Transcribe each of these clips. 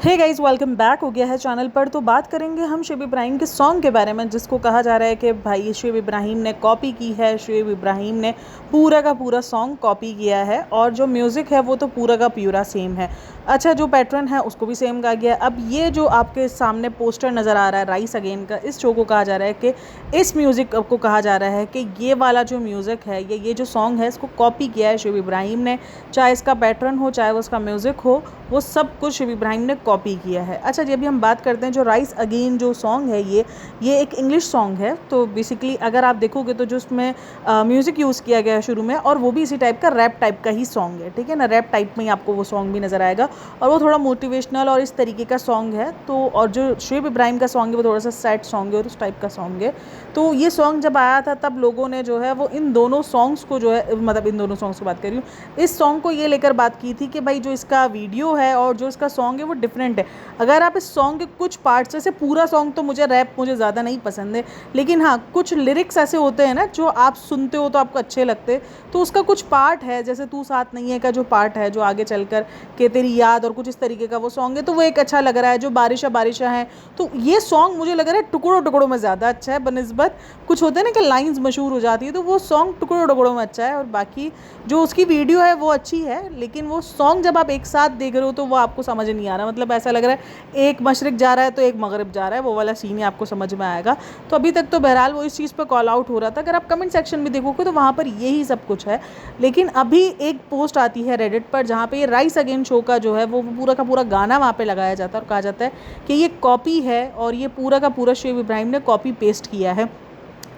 Hey guys, welcome back हो गया है चैनल पर। तो बात करेंगे हम शुएब इब्राहिम के सॉन्ग के बारे में, जिसको कहा जा रहा है कि भाई शुएब इब्राहिम ने कॉपी की है। शुएब इब्राहिम ने पूरा का पूरा सॉन्ग कॉपी किया है और जो म्यूज़िक है वो तो पूरा का पूरा सेम है। अच्छा, जो पैटर्न है उसको भी सेम कहा गया है। अब ये जो आपके सामने पोस्टर नज़र आ रहा है राइस अगेन का, इस शो को कहा जा रहा है कि इस म्यूज़िक को कहा जा रहा है कि ये वाला जो म्यूज़िक है ये जो सॉन्ग है इसको कॉपी किया है शुएब इब्राहिम ने। चाहे इसका पैटर्न हो, चाहे वो उसका म्यूज़िक हो, वो सब कुछ शुएब इब्राहिम ने कॉपी किया है। अच्छा जी, अभी हम बात करते हैं जो राइस अगेन जो सॉन्ग है ये एक इंग्लिश सॉन्ग है। तो बेसिकली अगर आप देखोगे तो जो उसमें म्यूज़िक यूज़ किया गया है शुरू में, और वो भी इसी टाइप का रैप टाइप का ही सॉन्ग है, ठीक है ना। रैप टाइप में ही आपको वो सॉन्ग भी नज़र आएगा और वो थोड़ा मोटिवेशनल और इस तरीके का सॉन्ग है। तो और जो शुएब इब्राहिम का सॉन्ग है वो थोड़ा सा सैड सॉन्ग है और उस टाइप का सॉन्ग है। तो ये सॉन्ग जब आया था तब लोगों ने जो है वो इन दोनों सॉन्ग्स को जो है, मतलब इन दोनों सॉन्ग्स की बात कर रही हूँ, इस सॉन्ग को ये लेकर बात की थी कि भाई जो इसका वीडियो है और जो इसका सॉन्ग है वो डिफरेंट है। अगर आप इस सॉन्ग के कुछ पार्ट्स, जैसे पूरा सॉन्ग तो मुझे रैप मुझे ज़्यादा नहीं पसंद है, लेकिन हाँ कुछ लिरिक्स ऐसे होते हैं ना जो आप सुनते हो तो आपको अच्छे लगते। तो उसका कुछ पार्ट है, जैसे तू साथ नहीं है का जो पार्ट है, जो आगे चलकर के तेरी याद और कुछ इस तरीके का वो सॉन्ग है, तो वो एक अच्छा लग रहा है। जो बारिशा बारिशा है, तो ये सॉन्ग मुझे लग रहा है टुकड़ों टुकड़ों में ज़्यादा अच्छा है बनस्बत, कुछ होते हैं ना कि लाइंस मशहूर हो जाती है, तो वो सॉन्ग टुकड़ों टुकड़ों में अच्छा है। और बाकी जो उसकी वीडियो है वो अच्छी है, लेकिन वो सॉन्ग जब आप एक साथ देख रहे हो तो वो आपको समझ नहीं आ रहा। मतलब ऐसा लग रहा है एक मशरिक जा रहा है तो एक मगरिब जा रहा है, वो वाला सीन ही आपको समझ में आएगा। तो अभी तक तो बहरहाल वो इस चीज़ पर कॉल आउट हो रहा था। अगर आप कमेंट सेक्शन भी देखोगे तो वहाँ पर यही सब कुछ है। लेकिन अभी एक पोस्ट आती है रेडिट पर जहाँ पे ये राइस अगेन शो का जो है वो पूरा का पूरा गाना वहाँ पे लगाया जाता है और कहा जाता है कि ये कॉपी है और ये पूरा का पूरा शुएब इब्राहिम ने कॉपी पेस्ट किया है।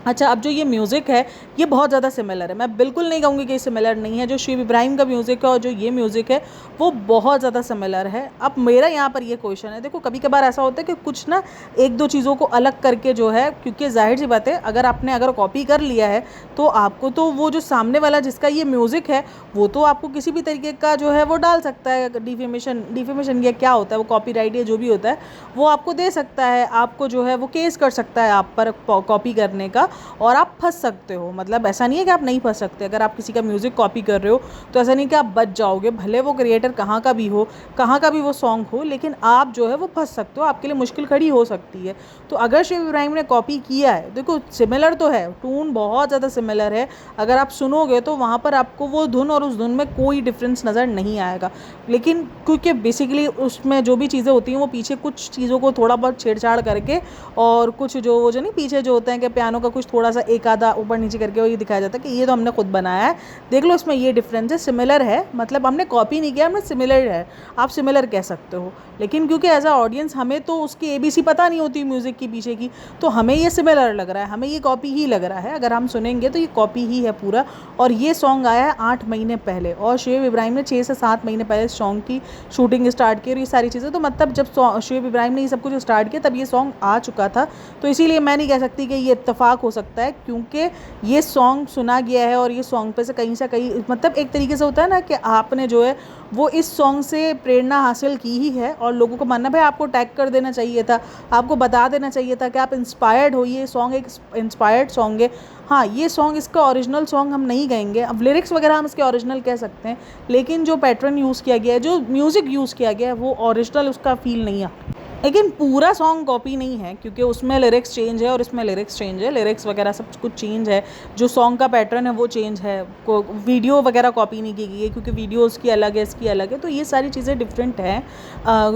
अच्छा, अब जो ये म्यूज़िक है ये बहुत ज़्यादा सिमिलर है। मैं बिल्कुल नहीं कहूँगी कि ये सिमिलर नहीं है। जो शुएब इब्राहिम का म्यूज़िक है और जो ये म्यूज़िक है वो बहुत ज़्यादा सिमिलर है। अब मेरा यहाँ पर ये क्वेश्चन है, देखो कभी कभार ऐसा होता है कि कुछ ना एक दो चीज़ों को अलग करके जो है, क्योंकि जाहिर सी बात है अगर कॉपी कर लिया है तो आपको तो वो जो सामने वाला जिसका ये म्यूज़िक है वो तो आपको किसी भी तरीके का जो है वो डाल सकता है, डिफेमेशन या क्या होता है वो, कॉपीराइट या जो भी होता है वो आपको दे सकता है, आपको जो है वो केस कर सकता है आप पर कॉपी करने का, और आप फंस सकते हो। मतलब ऐसा नहीं है कि आप नहीं फंस सकते। अगर आप किसी का म्यूज़िक कॉपी कर रहे हो तो ऐसा नहीं कि आप बच जाओगे, भले वो क्रिएटर कहाँ का भी हो, कहाँ का भी वो सॉन्ग हो, लेकिन आप जो है वो फंस सकते हो, आपके लिए मुश्किल खड़ी हो सकती है। तो अगर शुएब इब्राहिम ने कॉपी किया है, देखो सिमिलर तो है, टून बहुत ज़्यादा सिमिलर है, अगर आप सुनोगे तो वहाँ पर आपको वो धुन और उस धुन में कोई डिफरेंस नज़र नहीं आएगा। लेकिन क्योंकि बेसिकली उसमें जो भी चीज़ें होती हैं वो पीछे कुछ चीज़ों को थोड़ा बहुत छेड़छाड़ करके, और कुछ जो नहीं पीछे जो होते हैं कि पियानो का कुछ थोड़ा सा एक आधा ऊपर नीचे करके वो ये दिखाया जाता है कि ये तो हमने खुद बनाया है, देख लो इसमें ये डिफरेंस है, सिमिलर है। मतलब हमने कॉपी नहीं किया, हमने सिमिलर है, आप सिमिलर कह सकते हो। लेकिन क्योंकि एज अ ऑडियंस हमें तो उसकी एबीसी पता नहीं होती म्यूज़िक की पीछे की, तो हमें ये सिमिलर लग रहा है, हमें ये कॉपी ही लग रहा है। अगर हम सुनेंगे तो ये कॉपी ही है पूरा। और ये सॉन्ग आया है 8 महीने पहले और शुएब इब्राहिम ने 6 से 7 महीने पहले इस सॉन्ग की शूटिंग स्टार्ट की और ये सारी चीज़ें। तो मतलब जब शुएब इब्राहिम ने ये सब कुछ स्टार्ट किया तब ये सॉन्ग आ चुका था। तो इसीलिए मैं नहीं कह सकती कि ये इत्तेफाक हो सकता है, क्योंकि ये सॉन्ग सुना गया है और ये सॉन्ग पे से कहीं मतलब एक तरीके से होता है ना कि आपने जो है वो इस सॉन्ग से प्रेरणा हासिल की ही है, और लोगों को मानना भाई आपको टैग कर देना चाहिए था, आपको बता देना चाहिए था कि आप इंस्पायर्ड हो, ये सॉन्ग एक इंस्पायर्ड सॉन्ग है। हाँ, ये सॉन्ग इसका ओरिजिनल सॉन्ग हम नहीं कहेंगे, अब लिरिक्स वगैरह हम इसके ओरिजिनल कह सकते हैं, लेकिन जो पैटर्न यूज़ किया गया है, जो म्यूज़िक यूज़ किया गया है, वो ओरिजिनल उसका फील नहीं है। लेकिन पूरा सॉन्ग कॉपी नहीं है, क्योंकि उसमें लिरिक्स चेंज है और इसमें लिरिक्स चेंज है, लिरिक्स वगैरह सब कुछ चेंज है, जो सॉन्ग का पैटर्न है वो चेंज है, को वीडियो वगैरह कॉपी नहीं की गई है, क्योंकि वीडियो उसकी अलग है, इसकी अलग है। तो ये सारी चीज़ें डिफरेंट हैं,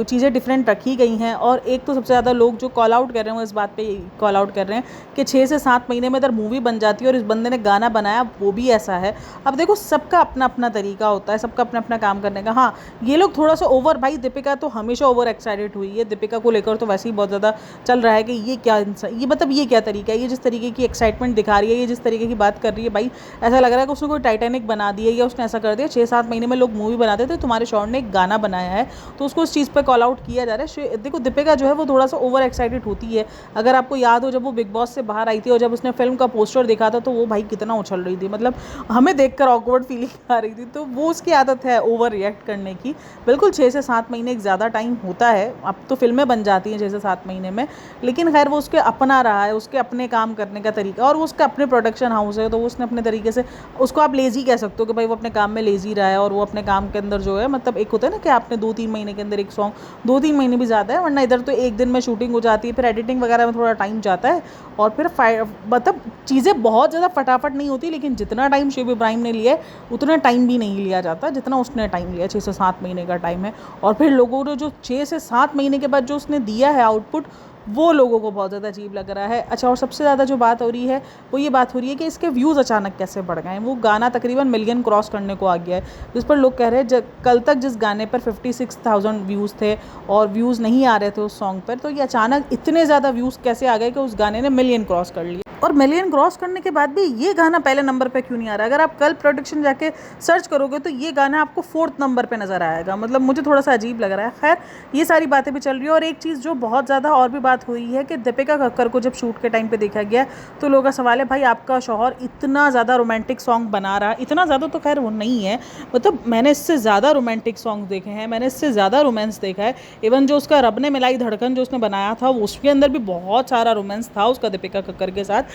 चीज़ें डिफरेंट रखी गई हैं। और एक तो सबसे ज़्यादा लोग जो कॉल आउट कर रहे हैं वो इस बात पर कॉल आउट कर रहे हैं कि 6 से 7 महीने में अगर मूवी बन जाती है और इस बंदे ने गाना बनाया वो भी ऐसा है। अब देखो सबका अपना अपना तरीका होता है, सबका अपना अपना काम करने का। हाँ, ये लोग थोड़ा सा ओवर, भाई दीपिका तो हमेशा ओवर एक्साइटेड हुई है, दीपिका को लेकर तो वैसे ही बहुत ज़्यादा चल रहा है कि ये क्या ये मतलब ये क्या तरीका है, ये जिस तरीके की एक्साइटमेंट दिखा रही है, ये जिस तरीके की बात कर रही है, भाई ऐसा लग रहा है कि उसने कोई टाइटैनिक बना दी है या उसने ऐसा कर दिया। 6-7 महीने में लोग मूवी बनाते थे, तुम्हारे शॉट ने एक गाना बनाया है, तो उसको उस चीज़ पर कॉल आउट किया जा रहा है। देखो दीपिका जो है वो थोड़ा सा ओवर एक्साइटेड होती है। अगर आपको याद हो जब वो बिग बॉस से बाहर आई थी और जब उसने फिल्म का पोस्टर देखा था तो वो भाई कितना उछल रही थी, मतलब हमें देखकर ऑकवर्ड फीलिंग आ रही थी। तो वो उसकी आदत है ओवर रिएक्ट करने की। बिल्कुल 6 से 7 महीने एक ज़्यादा टाइम होता है। अब तो फिल्में में बन जाती हैं 6 से 7 महीने में, लेकिन खैर वो उसके अपना रहा है, उसके अपने काम करने का तरीका, और वो उसका अपने प्रोडक्शन हाउस है, तो वो उसने अपने तरीके से, उसको आप लेज़ी कह सकते हो कि भाई वो अपने काम में लेज़ी रहा है, और वो अपने काम के अंदर जो है, मतलब एक होता है ना कि आपने 2-3 महीने के अंदर एक सॉन्ग, 2-3 महीने भी ज़्यादा है, वरना इधर तो एक दिन में शूटिंग हो जाती है, फिर एडिटिंग वगैरह में थोड़ा टाइम जाता है, और फिर मतलब चीज़ें बहुत ज़्यादा फटाफट नहीं होती, लेकिन जितना टाइम शुएब इब्राहिम ने लिया है उतना टाइम भी नहीं लिया जाता जितना उसने टाइम लिया, 6 से 7 महीने का टाइम है। और फिर लोगों ने जो 6 से 7 महीने के बाद जो उसने दिया है आउटपुट, वो लोगों को बहुत ज़्यादा अजीब लग रहा है। अच्छा, और सबसे ज़्यादा जो बात हो रही है वो ये बात हो रही है कि इसके व्यूज़ अचानक कैसे बढ़ गए हैं। वो गाना तकरीबन मिलियन क्रॉस करने को आ गया है, जिस पर लोग कह रहे हैं कल तक जिस गाने पर 56,000 व्यूज़ थे और व्यूज़ नहीं आ रहे थे उस सॉन्ग पर, तो ये अचानक इतने ज़्यादा व्यूज़ कैसे आ गए कि उस गाने ने मिलियन क्रॉस कर लिए। और मिलियन क्रॉस करने के बाद भी ये गाना पहले नंबर पे क्यों नहीं आ रहा? अगर आप कल प्रोडक्शन जाके सर्च करोगे तो ये गाना आपको 4th नंबर पे नज़र आएगा। मतलब मुझे थोड़ा सा अजीब लग रहा है। खैर, ये सारी बातें भी चल रही है। और एक चीज़ जो बहुत ज़्यादा और भी बात हुई है कि दीपिका कक्कर को जब शूट के टाइम पे देखा गया, तो लोगों का सवाल है, भाई आपका शौहर इतना ज़्यादा रोमांटिक सॉन्ग बना रहा, इतना ज़्यादा तो खैर वो नहीं है, मतलब मैंने इससे ज़्यादा रोमांटिक सॉन्ग देखे हैं, मैंने इससे ज़्यादा रोमांस देखा है। इवन जो उसका रब ने मिलाई धड़कन जो उसने बनाया था, उसके अंदर भी बहुत सारा रोमांस था उसका दीपिका कक्कर के साथ।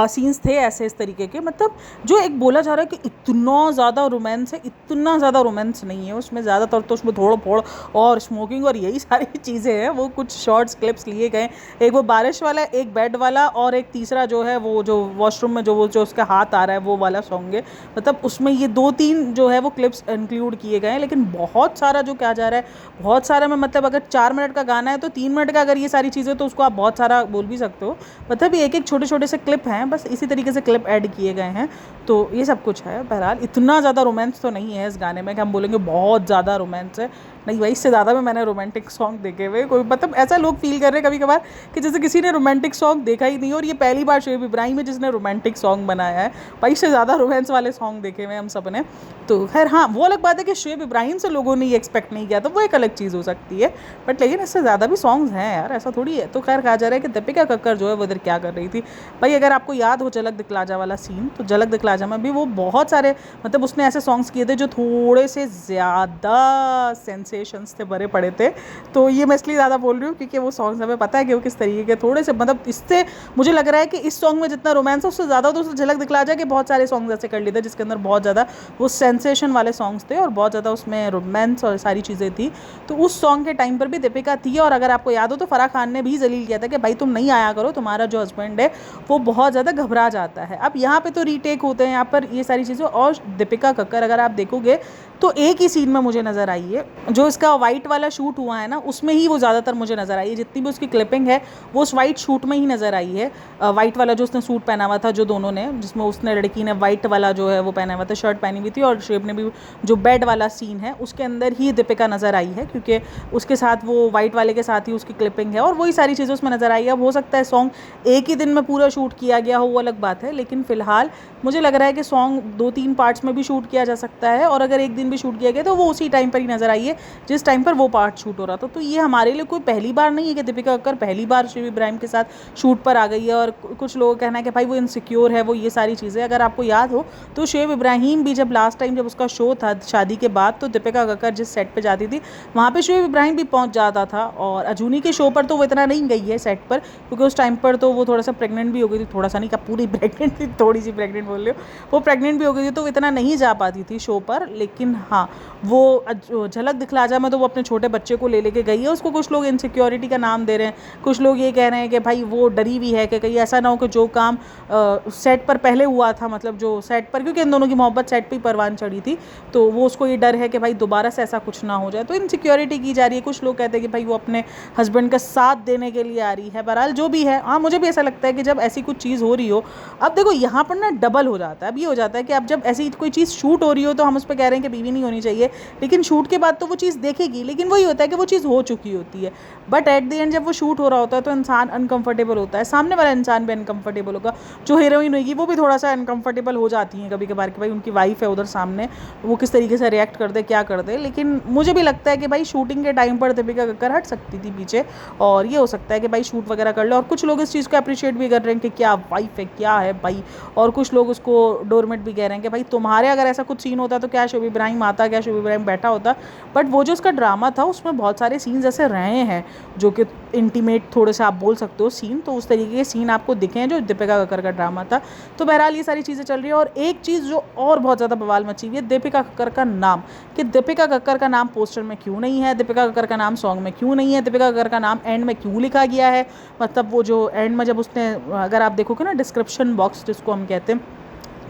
सीन्स थे ऐसे इस तरीके के, मतलब जो एक बोला जा रहा है कि इतना ज़्यादा रोमांस है, इतना ज़्यादा रोमांस नहीं है उसमें। ज़्यादातर तो उसमें थोड़ा फोड़ और स्मोकिंग और यही सारी चीज़ें हैं। वो कुछ शॉर्ट्स क्लिप्स लिए गए, एक वो बारिश वाला, एक बेड वाला, और एक तीसरा जो है वो जो वॉशरूम में जो उसका हाथ आ रहा है वो वाला सॉन्ग है। मतलब उसमें ये 2-3 जो है वो क्लिप्स इंक्लूड किए गए हैं, लेकिन बहुत सारा जो कहा जा रहा है, बहुत सारा में मतलब अगर 4 मिनट का गाना है तो 3 मिनट का अगर ये सारी चीज़ें, तो उसको आप बहुत सारा बोल भी सकते हो। मतलब ये एक छोटे छोटे से क्लिप हैं, बस इसी तरीके से क्लिप ऐड किए गए हैं। तो ये सब कुछ है। बहरहाल इतना ज़्यादा रोमांस तो नहीं है इस गाने में कि हम बोलेंगे बहुत ज़्यादा रोमांस है, नहीं भाई, इससे ज़्यादा में मैंने रोमांटिक सॉन्ग देखे हुए कोई, मतलब ऐसा लोग फील कर रहे हैं कभी कभार कि जैसे किसी ने रोमांटिक सॉन्ग देखा ही नहीं, और ये पहली बार शुएब इब्राहिम है जिसने रोमांटिक सॉन्ग बनाया है। भाई इससे ज़्यादा रोमांस वाले सॉन्ग देखे हुए हम सब ने। तो खैर हाँ, वो अलग बात है कि शुएब इब्राहिम से लोगों ने ये एक्सपेक्ट नहीं किया, तो वो एक अलग चीज़ हो सकती है, बट लेकिन इससे ज़्यादा भी सॉन्ग्स हैं यार, ऐसा थोड़ी है। तो खैर कहा जा रहा है कि दीपिका कक्कर जो है वो इधर क्या कर रही थी। भाई अगर आपको याद हो झलक दिखलाजा वाला सीन, तो झलक दिखलाजा में भी वो बहुत सारे, मतलब उसने ऐसे सॉन्ग्स किए थे जो थोड़े से ज़्यादा सेंसेशंस थे, भरे पड़े थे। तो ये मैं इसलिए ज़्यादा बोल रही हूँ क्योंकि वो सॉन्ग्स हमें पता है कि वो किस तरीके के थोड़े से, मतलब इससे मुझे लग रहा है कि इस सॉन्ग में जितना रोमांस है उससे ज़्यादा तो उससे झलक दिखला जा के बहुत सारे सॉन्ग्स ऐसे कर लिए थे जिसके अंदर बहुत ज़्यादा वो सेंसेशन वाले सॉन्ग्स थे और बहुत ज़्यादा उसमें रोमांस और सारी चीज़ें थी। तो उस सॉन्ग के टाइम पर भी दीपिका थी, और अगर आपको याद हो तो फराह खान ने भी जलील किया था कि भाई तुम नहीं आया करो, तुम्हारा जो हस्बैंड है वो बहुत ज़्यादा घबरा जाता है। अब यहाँ पे तो रीटेक होते हैं यहाँ पर ये सारी चीज़ें, और दीपिका कक्कर अगर आप देखोगे तो एक ही सीन में मुझे नज़र आई है, जो इसका वाइट वाला शूट हुआ है ना, उसमें ही वो ज़्यादातर मुझे नज़र आई है। जितनी भी उसकी क्लिपिंग है वो उस वाइट शूट में ही नज़र आई है। वाइट वाला जो उसने सूट पहना हुआ था, जो दोनों ने, जिसमें उसने लड़की ने वाइट वाला जो है वो पहना हुआ था, शर्ट पहनी हुई थी, और शुएब ने भी जो बेड वाला सीन है उसके अंदर ही दीपिका नज़र आई है, क्योंकि उसके साथ वो वाइट वाले के साथ ही उसकी क्लिपिंग है और वही सारी चीज़ें उसमें नज़र आई है। अब हो सकता है सॉन्ग एक ही दिन में पूरा शूट किया गया हो, वो अलग बात है, लेकिन फ़िलहाल मुझे लग रहा है कि सॉन्ग 2-3 पार्ट्स में भी शूट किया जा सकता है, और अगर एक दिन भी शूट किया गया तो वो उसी टाइम पर ही नज़र आई है जिस टाइम पर वो पार्ट शूट हो रहा था। तो ये हमारे लिए कोई पहली बार नहीं है कि दीपिका कक्कर पहली बार शुएब इब्राहिम के साथ शूट पर आ गई है, और कुछ लोगों का कहना है कि भाई वो इनसिक्योर है, वो ये सारी चीज़ें। अगर आपको याद हो तो शुएब इब्राहिम भी जब लास्ट टाइम जब उसका शो था शादी के बाद, तो दीपिका कक्कर जिस सेट पर जाती थी वहाँ पर शुएब इब्राहिम भी पहुँच जाता था, और अजूनी के शो पर तो वो इतना नहीं गई है सेट पर, क्योंकि उस टाइम पर तो वो थोड़ा सा प्रेग्नेंट भी हो गई थी, थोड़ा सा नहीं का पूरी प्रेग्नेंट थी, थोड़ी सी प्रेग्नेंट बोल रही हो, वो प्रेग्नेंट भी हो गई थी, तो वो इतना नहीं जा पाती थी शो पर। लेकिन हाँ, वो झलक दिखलाजा में तो वो अपने छोटे बच्चे को ले लेके गई है। उसको कुछ लोग इनसिक्योरिटी का नाम दे रहे हैं, कुछ लोग ये कह रहे हैं कि भाई वो डरी हुई है कि कहीं ऐसा ना हो कि जो काम सेट पर पहले हुआ था, मतलब जो सेट पर, क्योंकि इन दोनों की मोहब्बत सेट पर ही परवान चढ़ी थी, तो वो उसको ये डर है कि भाई दोबारा से ऐसा कुछ ना हो जाए, तो इनसिक्योरिटी की जा रही है। कुछ लोग कहते हैं कि भाई वो अपने हस्बैंड का साथ देने के लिए आ रही है। बहरहाल जो भी है, हाँ मुझे भी ऐसा लगता है कि जब ऐसी कुछ चीज़ हो रही हो, अब देखो यहाँ पर ना डबल हो जाता है। अब ये हो जाता है कि अब जब ऐसी कोई चीज़ शूट हो रही हो तो हम उस पर कह रहे हैं कि बीवी नहीं होनी चाहिए, लेकिन शूट के बाद तो वो चीज़ देखेगी, लेकिन वही होता है कि वो चीज़ हो चुकी होती है। बट एट द एंड जब वो शूट हो रहा होता है तो इंसान अनकंफर्टेबल होता है, सामने वाला इंसान भी अनकंफर्टेबल होगा, जो हीरोइन होगी वो भी थोड़ा सा अनकंफर्टेबल हो जाती हैं कभी कभार कि भाई उनकी वाइफ है उधर सामने, वो किस तरीके से रिएक्ट कर दे, क्या कर दे। लेकिन मुझे भी लगता है कि भाई शूटिंग के टाइम पर दीपिका कक्कर हट सकती थी पीछे, और ये हो सकता है कि भाई शूट वगैरह कर ले। और कुछ लोग इस चीज़ को अप्रिशिएट भी कर रहे हैं कि क्या वाइफ है, क्या है भाई, और कुछ लोग उसको डोरमेट भी कह रहे हैं कि भाई तुम्हारे अगर ऐसा कुछ सीन होता तो क्या शुएब इब्राहिम इब्राहिम आता, क्या शोएब इब्राहिम बैठा होता, बट वो जो उसका ड्रामा था उसमें बहुत सारे सीन्स ऐसे रहे हैं जो कि इंटीमेट थोड़े से आप बोल सकते हो सीन, तो उस तरीके के सीन आपको दिखे हैं जो दीपिका कक्कर का ड्रामा था। तो बहरहाल ये सारी चीज़ें चल रही है। और एक चीज़ जो और बहुत ज़्यादा बवाल मची हुई है, दीपिका कक्कर का नाम, कि दीपिका कक्कर का नाम पोस्टर में क्यों नहीं है, दीपिका कक्कर का नाम सॉन्ग में क्यों नहीं है, दीपिका कक्कर का नाम एंड में क्यों लिखा गया है। मतलब वो जो एंड में जब उसने, अगर आप देखोगे ना डिस्क्रिप्शन बॉक्स जिसको हम कहते हैं,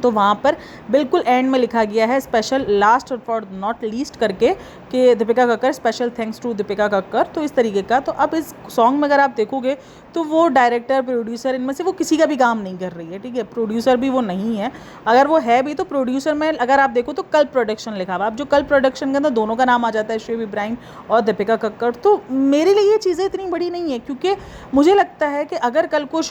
तो वहाँ पर बिल्कुल एंड में लिखा गया है special last for not least करके, कि Deepika Kakkar special thanks to Deepika Kakkar, तो इस तरीके का। तो अब इस सॉन्ग में अगर आप देखोगे तो वो डायरेक्टर प्रोड्यूसर इनमें से वो किसी का भी काम नहीं कर रही है, ठीक है, प्रोड्यूसर भी वो नहीं है। अगर वो है भी तो प्रोड्यूसर में अगर आप देखो तो कल्प प्रोडक्शन लिखा हुआ, अब जो कल्प प्रोडक्शन के अंदर दोनों का नाम आ जाता है, शोएब इब्राहिम और दीपिका कक्कर। तो मेरे लिए ये चीज़ें इतनी बड़ी नहीं है, क्योंकि मुझे लगता है कि अगर कल को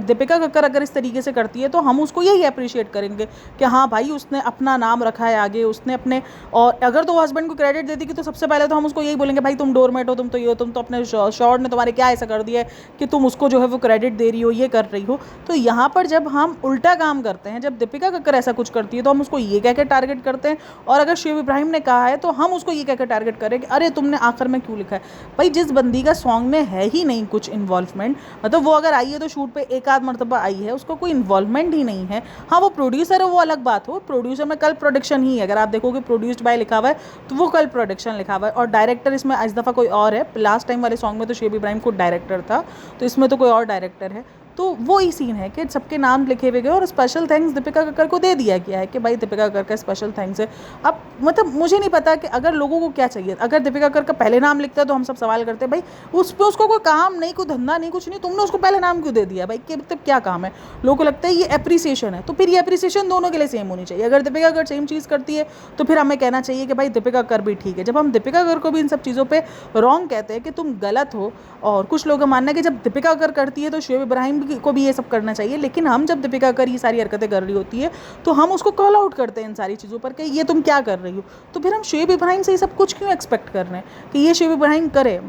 दीपिका कक्कर अगर इस तरीके से करती है तो हम उसको यही अप्रिशिएट करेंगे कि हाँ भाई उसने अपना नाम रखा है आगे, उसने अपने, और अगर तो हस्बैंड को क्रेडिट दे दी कि तो सबसे पहले तो हम उसको यही बोलेंगे भाई तुम डोरमेट हो, तुम तो ये हो, तुम तो अपने शॉर्ट ने तुम्हारे क्या ऐसा कर दिया है कि तुम उसको जो है वो क्रेडिट दे रही हो, ये कर रही हो। तो यहाँ पर जब हम उल्टा काम करते हैं, जब दीपिका कक्कर ऐसा कुछ करती है तो हम उसको ये कह के टारगेट करते हैं, और अगर शोएब इब्राहिम ने कहा है तो हम उसको ये कह के टारगेट करें कि अरे तुमने आखिर में क्यों लिखा है। भाई जिस बंदी का सॉन्ग में है ही नहीं कुछ इन्वॉल्वमेंट, मतलब वो अगर आई है तो शूट पे एक आध मरतबा आई है, उसको कोई इन्वॉल्वमेंट ही नहीं है। हाँ वो प्रोड्यूसर है, वो अलग बात हो, प्रोड्यूसर में कल्प प्रोडक्शन ही है, अगर आप देखोगे प्रोड्यूस्ड बाय लिखा हुआ है तो वो कल्प प्रोडक्शन लिखा हुआ है, और डायरेक्टर इसमें इस दफ़ा कोई और है। लास्ट टाइम वाले सॉन्ग में तो शोएब इब्राहिम खुद डायरेक्टर था, तो इसमें तो कोई और डायरेक्टर है। तो वो ही सीन है कि सबके नाम लिखे हुए गए और स्पेशल थैंक्स दीपिका कक्कर को दे दिया गया है कि भाई दीपिका कक्कर का स्पेशल थैंक्स है। अब मतलब मुझे नहीं पता कि अगर लोगों को क्या चाहिए, अगर दीपिका कक्कर का पहले नाम लिखता है तो हम सब सवाल करते हैं भाई उस पर उसको कोई काम नहीं, कोई धंधा नहीं, कुछ नहीं, तुमने उसको पहले नाम क्यों दे दिया भाई, कि मतलब क्या काम है। लोगों को लगता है ये अप्रिसिएशन है, तो फिर ये अप्रिसिएशन दोनों के लिए सेम होनी चाहिए। अगर दीपिका कक्कर सेम चीज़ करती है तो फिर हमें कहना चाहिए कि भाई दीपिका कक्कर भी ठीक है। जब हम दीपिका कक्कर को भी इन सब चीज़ों पर रॉन्ग कहते हैं कि तुम गलत हो, और कुछ लोग का मानना है कि जब दीपिका कक्कर करती है तो शोएब इब्राहिम को भी ये सब करना चाहिए, लेकिन हम जब दीपिका कक्कर ये सारी हरकतें कर रही होती है तो हम उसको कॉल आउट करते हैं इन सारी चीज़ों पर कि ये तुम क्या कर रही हो। तो फिर हम शोएब इब्राहिम से ये सब कुछ क्यों एक्सपेक्ट कर रहे हैं कि ये शोएब इब्राहिम करे।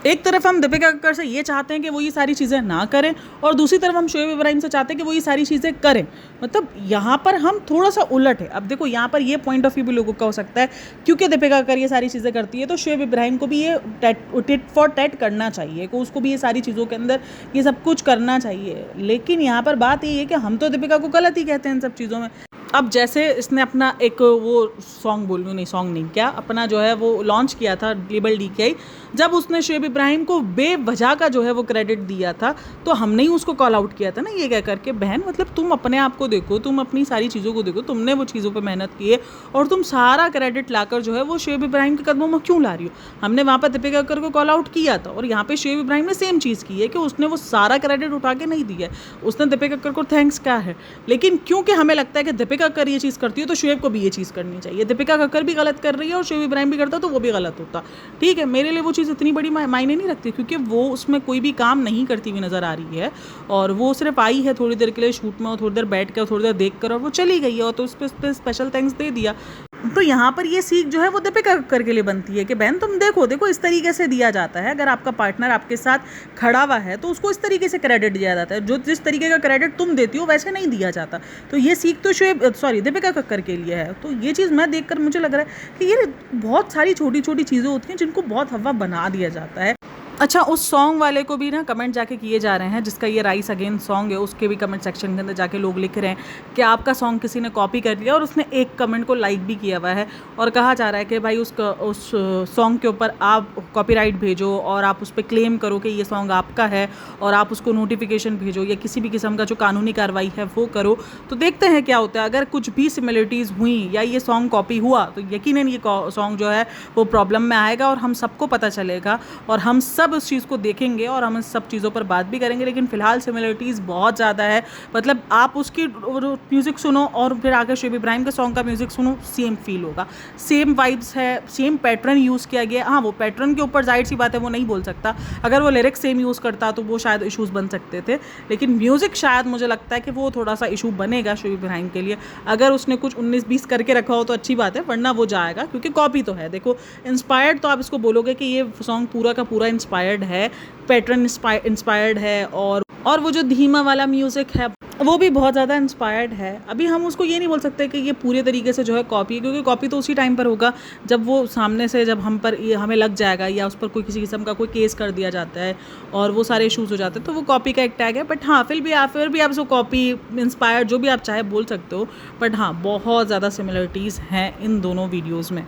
एक तरफ हम दीपिका कक्कर से ये चाहते हैं कि वो ये सारी चीज़ें ना करें, और दूसरी तरफ हम शोएब इब्राहिम से चाहते हैं कि वो ये सारी चीज़ें करें। मतलब यहाँ पर हम थोड़ा सा उलट है। अब देखो यहाँ पर ये पॉइंट ऑफ व्यू भी लोगों का हो सकता है, क्योंकि दीपिका कक्कर ये सारी चीज़ें करती है तो शोएब इब्राहिम को भी ये टिट फॉर टैट करना चाहिए, कि उसको भी ये सारी चीज़ों के अंदर ये सब कुछ करना चाहिए। लेकिन यहाँ पर बात ये है कि हम तो दीपिका को गलत ही कहते हैं इन सब चीज़ों में। अब जैसे इसने अपना एक वो सॉन्ग सॉन्ग नहीं क्या अपना जो है वो लॉन्च किया था लेबल DKI, जब उसने शोएब इब्राहिम को बेवजह का जो है वो क्रेडिट दिया था तो हमने ही उसको कॉल आउट किया था ना, ये कह करके बहन मतलब तुम अपने आप को देखो, तुम अपनी सारी चीज़ों को देखो, तुमने वो चीज़ों पे मेहनत की है और तुम सारा क्रेडिट लाकर जो है वो शोएब इब्राहिम के कदमों में क्यों ला रही हो। हमने वहाँ पर दीपिका कक्कर को कॉल आउट किया था, और यहाँ पे शोएब इब्राहिम ने सेम चीज़ की है कि उसने वो सारा क्रेडिट उठा के नहीं दिया है, उसने दीपिका कक्कर को थैंक्स कहा है। लेकिन क्योंकि हमें लगता है कि दीपिका कक्कर ये चीज़ करती है तो शोएब को भी ये चीज़ करनी चाहिए। दीपिका कक्कर भी गलत कर रही है और शोएब इब्राहिम भी करता तो वो भी गलत होता। ठीक है, मेरे लिए वो चीज़ इतनी बड़ी मायने नहीं रखती, क्योंकि वो उसमें कोई भी काम नहीं करती हुई नज़र आ रही है, और वो सिर्फ आई है थोड़ी देर के लिए शूट में, और थोड़ी देर बैठ कर थोड़ी देर देख कर और वो चली गई है, और तो उस पर स्पेशल थैंक्स दे दिया। तो यहाँ पर ये सीख जो है वो दीपिका कक्कर के लिए बनती है कि बहन तुम देखो इस तरीके से दिया जाता है। अगर आपका पार्टनर आपके साथ खड़ा हुआ है तो उसको इस तरीके से क्रेडिट दिया जाता है, जो जिस तरीके का क्रेडिट तुम देती हो वैसे नहीं दिया जाता। तो ये सीख तो दीपिका कक्कर के लिए है। तो ये चीज़ मैं देखकर मुझे लग रहा है कि ये बहुत सारी छोटी छोटी चीज़ें होती हैं जिनको बहुत हवा बना दिया जाता है। अच्छा, उस सॉन्ग वाले को भी ना कमेंट जाके किए जा रहे हैं जिसका ये राइस अगेन सॉन्ग है, उसके भी कमेंट सेक्शन के अंदर जाके लोग लिख रहे हैं कि आपका सॉन्ग किसी ने कॉपी कर लिया, और उसने एक कमेंट को लाइक भी किया हुआ है, और कहा जा रहा है कि भाई उस सॉन्ग के ऊपर आप कॉपीराइट भेजो और आप उस पर क्लेम करो कि ये सॉन्ग आपका है, और आप उसको नोटिफिकेशन भेजो या किसी भी किस्म का जो कानूनी कार्रवाई है वो करो। तो देखते हैं क्या होता है। अगर कुछ भी सिमिलरिटीज़ हुई या ये सॉन्ग कॉपी हुआ तो यकीनन ये सॉन्ग जो है वो प्रॉब्लम में आएगा, और हम सबको पता चलेगा, और हम सब उस चीज़ को देखेंगे और हम इस सब चीज़ों पर बात भी करेंगे। लेकिन फ़िलहाल सिमिलरिटीज़ बहुत ज़्यादा है। मतलब आप उसकी म्यूज़िक सुनो और फिर आगे शोएब इब्राहिम के सॉन्ग का म्यूज़िक सुनो, सेम फील होगा, सेम वाइब्स है, सेम पैटर्न यूज़ किया गया। हाँ, वो पैटर्न के ऊपर जाहिर सी बात है वो नहीं बोल सकता, अगर वो लिरिक्स सेम यूज़ करता तो वो शायद इशूज़ बन सकते थे, लेकिन म्यूज़िक शायद मुझे लगता है कि वो थोड़ा सा इशू बनेगा शोएब इब्राहिम के लिए। अगर उसने कुछ 19-20 करके रखा हो तो अच्छी बात है, वरना वो जाएगा, क्योंकि कॉपी तो है। देखो, इंस्पायर्ड तो आप इसको बोलोगे कि ये सॉन्ग पूरा का पूरा इंस्पायर्ड है, पैटर्न इंस्पायर्ड है, और वो जो धीमा वाला म्यूज़िक है वो भी बहुत ज़्यादा इंस्पायर्ड है। अभी हम उसको ये नहीं बोल सकते कि ये पूरे तरीके से जो है कॉपी है, क्योंकि कॉपी तो उसी टाइम पर होगा जब वो सामने से जब हम पर ये हमें लग जाएगा या उस पर कोई किसी किस्म का कोई केस कर दिया जाता है और वो सारे इश्यूज़ हो जाते हैं, तो वो कॉपी का एक टैग है। बट हाँ, फिर भी आप उसको कॉपी, इंस्पायर्ड, जो भी आप चाहे बोल सकते हो। बट हाँ, बहुत ज़्यादा सिमिलरिटीज़ हैं इन दोनों वीडियोज़ में।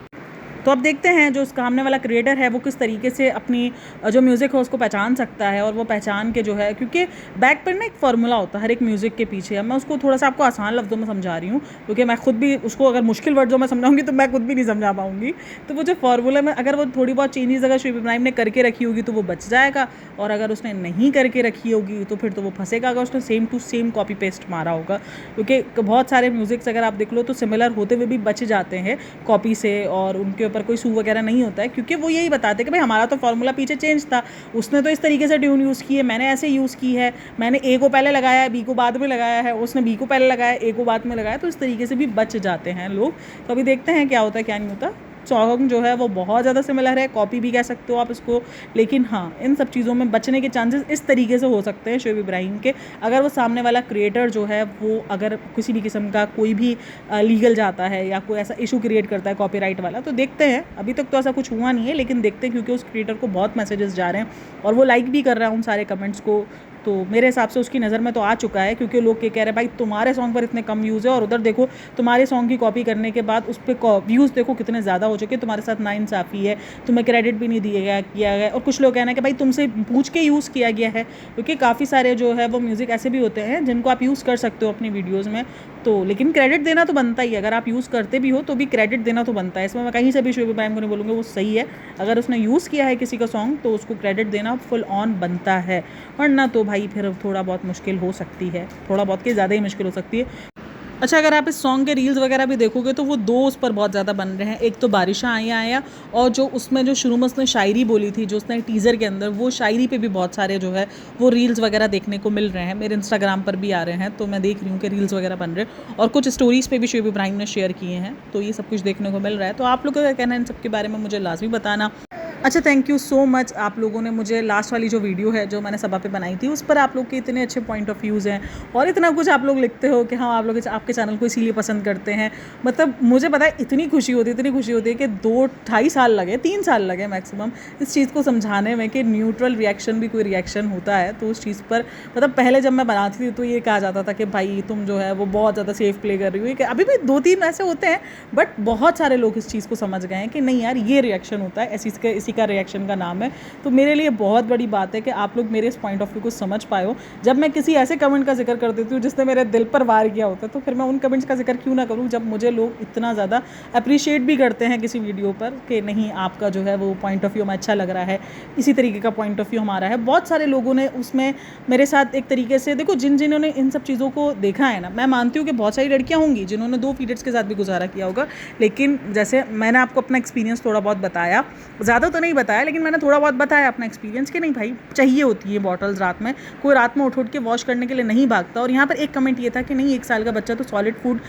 तो अब देखते हैं जो सामने वाला क्रिएटर है वो किस तरीके से अपनी जो म्यूज़िक है उसको पहचान सकता है, और वो पहचान के जो है, क्योंकि बैक पर ना एक फार्मूला होता है हर एक म्यूज़िक के पीछे। अब मैं उसको थोड़ा सा आपको आसान लफ्ज़ों में समझा रही हूँ, क्योंकि मैं खुद भी उसको अगर मुश्किल वर्ड्सों में समझाऊंगी तो मैं खुद भी नहीं समझा पाऊंगी। तो वो जो फार्मूला में अगर वो थोड़ी बहुत चेंजेस अगर शोएब इब्राहिम ने करके रखी होगी तो वो बच जाएगा, और अगर उसने नहीं करके रखी होगी तो फिर तो वो फंसेगा अगर उसने same to same copy paste मारा होगा। क्योंकि बहुत सारे म्यूज़िक्स अगर आप देख लो तो सिमिलर होते हुए भी बच जाते हैं कॉपी से, और उनके ऊपर कोई सू वगैरह नहीं होता है, क्योंकि वो यही बताते हैं कि भाई हमारा तो फार्मूला पीछे चेंज था, उसने तो इस तरीके से ट्यून यूज़ की है, मैंने ऐसे यूज़ की है, मैंने ए को पहले लगाया है, बी को बाद में लगाया है, उसने बी को पहले लगाया, ए को बाद में लगाया। तो इस तरीके से भी बच जाते हैं लोग। तो अभी देखते हैं क्या होता है क्या नहीं होता। सॉन्ग जो है वो बहुत ज़्यादा सिमिलर है, कॉपी भी कह सकते हो आप इसको, लेकिन हाँ, इन सब चीज़ों में बचने के चांसेस इस तरीके से हो सकते हैं शोएब इब्राहिम के, अगर वो सामने वाला क्रिएटर जो है वो अगर किसी भी किस्म का कोई भी लीगल जाता है या कोई ऐसा इशू क्रिएट करता है कॉपीराइट वाला। तो देखते हैं, अभी तक तो ऐसा कुछ हुआ नहीं है, लेकिन देखते हैं, क्योंकि उस क्रिएटर को बहुत मैसेजेस जा रहे हैं और वो लाइक भी कर रहा है उन सारे कमेंट्स को। तो मेरे हिसाब से उसकी नज़र में तो आ चुका है, क्योंकि लोग क्या कह रहे हैं, भाई तुम्हारे सॉन्ग पर इतने कम व्यूज़ है और उधर देखो तुम्हारे सॉन्ग की कॉपी करने के बाद उस पर व्यूज़ देखो कितने ज़्यादा हो चुके, तुम्हारे साथ नाइंसाफ़ी है, तुम्हें क्रेडिट भी नहीं दिया किया गया। और कुछ लोग कहना है कि भाई तुमसे पूछ के यूज़ किया गया है, क्योंकि काफ़ी सारे जो है वो म्यूज़िक ऐसे भी होते हैं जिनको आप यूज़ कर सकते हो अपनी वीडियोज़ में। तो लेकिन क्रेडिट देना तो बनता ही है, अगर आप यूज़ करते भी हो तो भी क्रेडिट देना तो बनता है। इसमें मैं कहीं से भी शोएब इब्राहिम को नहीं बोलूँगा, वो सही है, अगर उसने यूज़ किया है किसी का सॉन्ग तो उसको क्रेडिट देना फुल ऑन बनता है, वरना तो भाई फिर थोड़ा बहुत मुश्किल हो सकती है, थोड़ा बहुत के ज़्यादा ही मुश्किल हो सकती है। अच्छा, अगर आप इस सॉन्ग के रील्स वगैरह भी देखोगे तो वो दो उस पर बहुत ज़्यादा बन रहे हैं। एक तो बारिशां आया आया, और जो उसमें जो शुरू में उसने शायरी बोली थी जो उसने टीज़र के अंदर, वो शायरी पे भी बहुत सारे जो है वो रील्स वगैरह देखने को मिल रहे हैं। मेरे इंस्टाग्राम पर भी आ रहे हैं, तो मैं देख रही हूँ कि रील्स वगैरह बन रहे हैं, और कुछ स्टोरीज़ पे भी शोएब इब्राहिम ने शेयर किए हैं। तो ये सब कुछ देखने को मिल रहा है। तो आप लोग का क्या कहना है इन सब के बारे में, मुझे लाजमी बताना। अच्छा, थैंक यू सो मच, आप लोगों ने मुझे लास्ट वाली जो वीडियो है जो मैंने सभा पे बनाई थी उस पर आप लोग के इतने अच्छे पॉइंट ऑफ व्यूज़ हैं, और इतना कुछ आप लोग लिखते हो कि हाँ आप लोग आपके चैनल को इसीलिए पसंद करते हैं। मतलब मुझे पता है इतनी खुशी होती है कि 2-2.5 साल लगे, 3 साल लगे मैक्सिमम इस चीज़ को समझाने में कि न्यूट्रल रिएक्शन भी कोई रिएक्शन होता है। तो उस चीज़ पर मतलब पहले जब मैं बनाती थी तो ये कहा जाता था कि भाई तुम जो है वो बहुत ज़्यादा सेफ प्ले कर रही हो, कि अभी भी 2-3 ऐसे होते हैं, बट बहुत सारे लोग इस चीज़ को समझ गए हैं कि नहीं यार ये रिएक्शन होता है, इसी का रिएक्शन का नाम है। तो मेरे लिए बहुत बड़ी बात है कि आप लोग मेरे इस पॉइंट ऑफ व्यू को समझ पाए हो। जब मैं किसी ऐसे कमेंट का जिक्र कर देती हूँ जिसने मेरे दिल पर वार किया होता है, तो फिर मैं उन कमेंट्स का जिक्र क्यों ना करूँ, जब मुझे लोग इतना ज़्यादा अप्रिशिएट भी करते हैं किसी वीडियो पर कि नहीं आपका जो है वो पॉइंट ऑफ व्यू हमें अच्छा लग रहा है, इसी तरीके का पॉइंट ऑफ व्यू हमारा है। बहुत सारे लोगों ने उसमें मेरे साथ एक तरीके से, देखो जिन्होंने इन सब चीज़ों को देखा है ना, मैं मानती हूँ कि बहुत सारी लड़कियाँ होंगी जिन्होंने 2 पीरियड्स के साथ भी गुजारा किया होगा, लेकिन जैसे मैंने आपको अपना एक्सपीरियंस थोड़ा बहुत बताया, ज़्यादा तो नहीं बताया लेकिन मैंने थोड़ा बहुत बताया अपना एक्सपीरियंस कि नहीं भाई चाहिए होती है बॉटल्स रात में, कोई रात में उठ के वॉश करने के लिए नहीं भागता। और यहाँ पर एक कमेंट ये था कि नहीं 1 साल का बच्चा तो सॉलिड फूड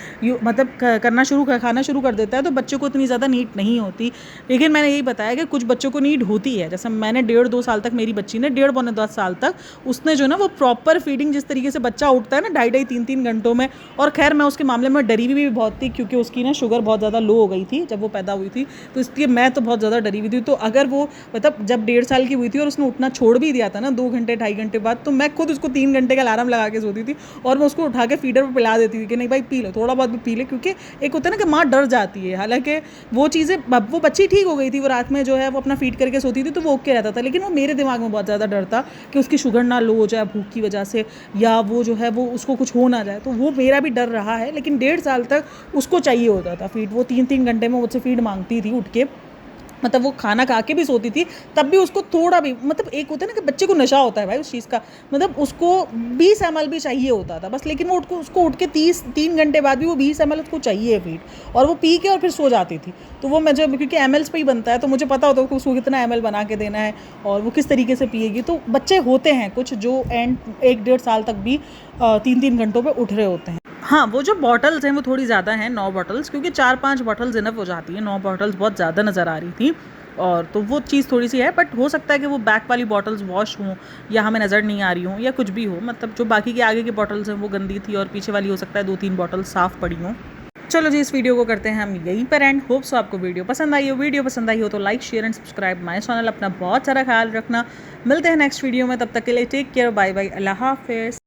मतलब खाना शुरू कर देता है तो बच्चों को इतनी ज़्यादा नीड नहीं होती। लेकिन मैंने यही बताया कि कुछ बच्चों को नीड होती है, जैसे मैंने 1.5-2 साल तक, मेरी बच्ची ने 1.5-2 साल तक उसने जो ना वो प्रॉपर फीडिंग, जिस तरीके से बच्चा उठता है ना 2.5-3 घंटों में। और खैर मैं उसके मामले में डरी भी बहुत थी, क्योंकि उसकी ना शुगर बहुत ज़्यादा लो हो गई थी जब वो पैदा हुई थी, तो इसलिए मैं तो बहुत ज़्यादा डरी हुई थी। तो अगर वो मतलब जब 1.5 साल की हुई थी और उसने उठना छोड़ भी दिया था ना 2 घंटे 2.5 घंटे बाद, तो मैं खुद उसको 3 घंटे का अलार्म लगा के सोती थी और मैं उसको उठा के फीडर पर पिला देती थी कि नहीं भाई पी लो, थोड़ा बहुत भी पी ले, क्योंकि एक होता है ना कि माँ डर जाती है। हालांकि वो चीज़ें, वो बच्ची ठीक हो गई थी, वो रात में जो है वो अपना फीड करके सोती थी तो वो ओके रहता था, लेकिन वो मेरे दिमाग में बहुत ज़्यादा डर था कि उसकी शुगर ना लो हो जाए भूख की वजह से, या वो जो है वो उसको कुछ हो ना जाए। तो वो मेरा भी डर रहा है। लेकिन 1.5 साल तक उसको चाहिए होता था फीड, वो 3-3 घंटे में मुझसे फीड मांगती थी उठ के, मतलब वो खाना खा के भी सोती थी तब भी उसको थोड़ा भी, मतलब एक होता है ना कि बच्चे को नशा होता है भाई उस चीज़ का, मतलब उसको 20 ml भी चाहिए होता था बस, लेकिन वो उसको उठ के 3 घंटे बाद भी वो 20 ml उसको चाहिए फीड, और वो पी के और फिर सो जाती थी। तो वो मुझे, क्योंकि mls पे ही बनता है तो मुझे पता होता है कि उसको कितना ml बना के देना है और वो किस तरीके से पिएगी। तो बच्चे होते हैं कुछ जो एंड 1-1.5 साल तक भी 3-3 घंटों पर उठ रहे होते हैं। हाँ, वो जो बॉटल्स हैं वो थोड़ी ज़्यादा हैं, 9 बॉटल्स, क्योंकि 4-5 बॉटल्स इनफ हो जाती हैं, 9 बॉटल्स बहुत ज़्यादा नज़र आ रही थी। और तो वो चीज़ थोड़ी सी है, बट हो सकता है कि वो बैक वाली बॉटल्स वॉश हों या हमें नज़र नहीं आ रही हों या कुछ भी हो, मतलब जो बाकी की आगे की बॉटल्स हैं वो गंदी थी और पीछे वाली हो सकता है 2-3 बॉटल साफ़ पड़ी हों। चलो जी, इस वीडियो को करते हैं हम यहीं पर एंड। होप सो आपको वीडियो पसंद आई हो। वीडियो पसंद आई हो तो like share and subscribe my channel. अपना बहुत सारा ख्याल रखना। मिलते हैं नेक्स्ट वीडियो में, तब तक के लिए टेक केयर, बाय बाय, अल्लाह हाफिज़।